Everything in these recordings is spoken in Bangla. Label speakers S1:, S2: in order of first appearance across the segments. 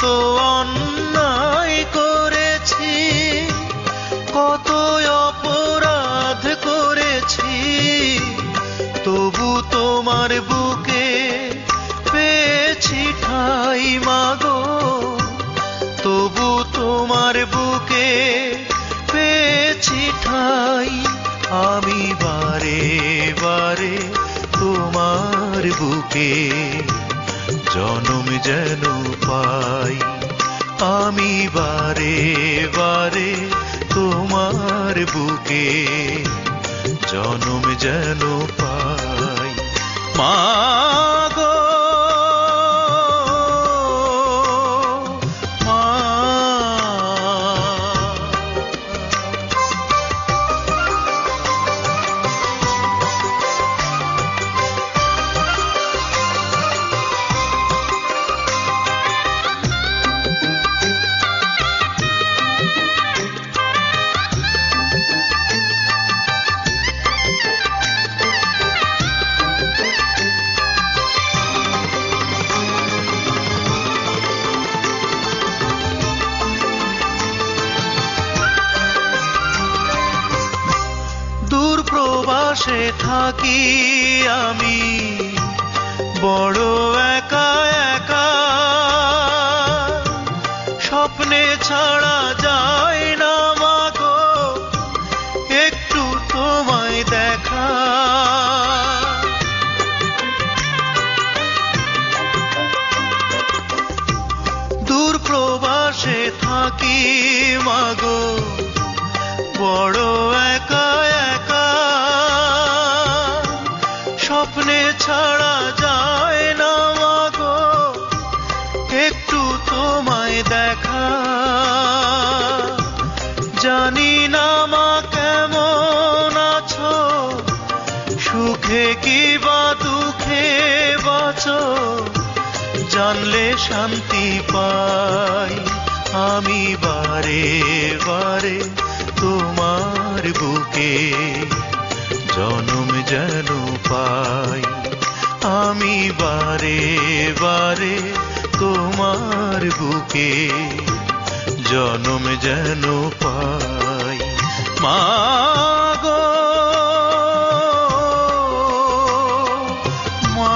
S1: কত অন্যায় করেছি, কত অপরাধ করেছি, তবু তোমার বুকে পেয়েছি ঠাই মাগো, তবু তোমার বুকে পেয়েছি ঠাই। আমি বারে বারে তোমার বুকে জনম যেন পাই, আমি বারে বারে তোমার বুকে জনম যেন পাই। মাগো প্রবাসে থাকি আমি বড় একা একা, স্বপ্নে ছাড়া যায় না মাগো একটু তোমায় দেখা। দূর প্রবাসে থাকি মাগো বড় একা একা, স্বপ্নে ছাড়া যায় না মাগো একটু তোমায় দেখা। জানি না মা কেমন আছো, সুখে কি বা দুঃখে বাঁচো, জানলে শান্তি পাই। আমি বারে বারে তোমার বুকে জনম যেন পাই, আমি বারে বারে তোমার বুকে জনম যেন পাই। মাগো মা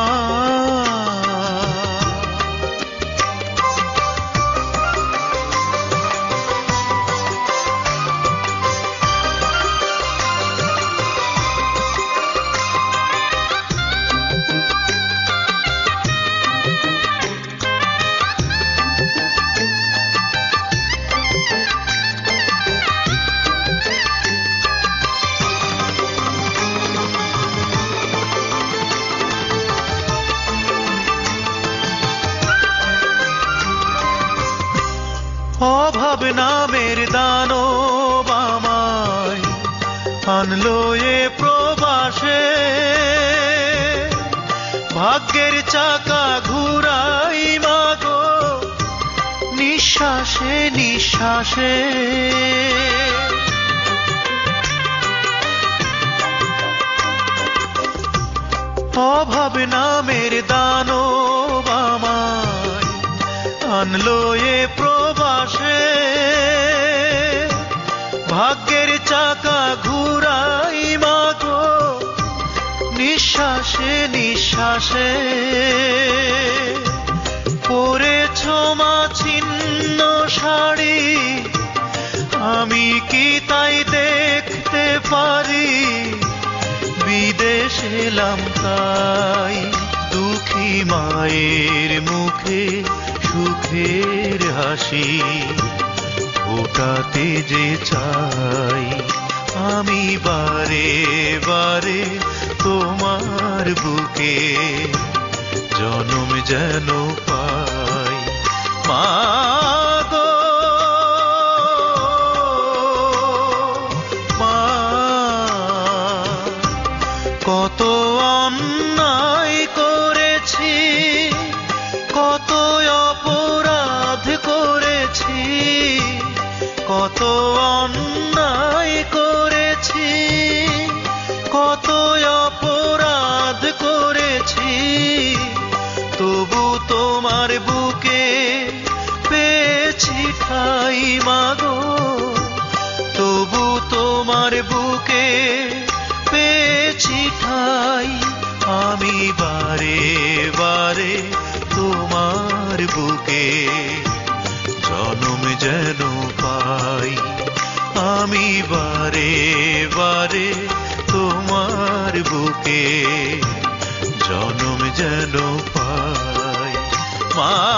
S1: অভাব নামের দানব আমায় আনলো এ প্রবাসে, ভাগ্যের চাকা ঘুরাই মাগো নিঃশ্বাসে নিঃশ্বাসে। অভাব নামের দানব আমায় আনলো এ প্রবাসে, ভাগ্যের চাকা ঘুরাই মাগো নিঃশ্বাসে নিঃশ্বাসে। পরেছ মা ছিন্ন শাড়ি, আমি কি তাই দেখতে পারি, বিদেশ এলাম তাই দুঃখী মায়ের মুখে সুখের হাসি ফোটাতে যে চাই। আমি বারে বারে তোমার বুকে জনম যেন পাই। মাগো মা কত অন্যায় করেছি, কত অপরাধ করেছি, কত অন্যায় করেছি, কত অপরাধ করেছি, তবু তোমার বুকে ঠাই মাগো, তবু তোমার বুকে পেয়েছি ঠাই। আমি বারে বারে তোমার বুকে জনম যেন পাই। আমি বারে বারে তোমার বুকে জনম যেন পাই। মা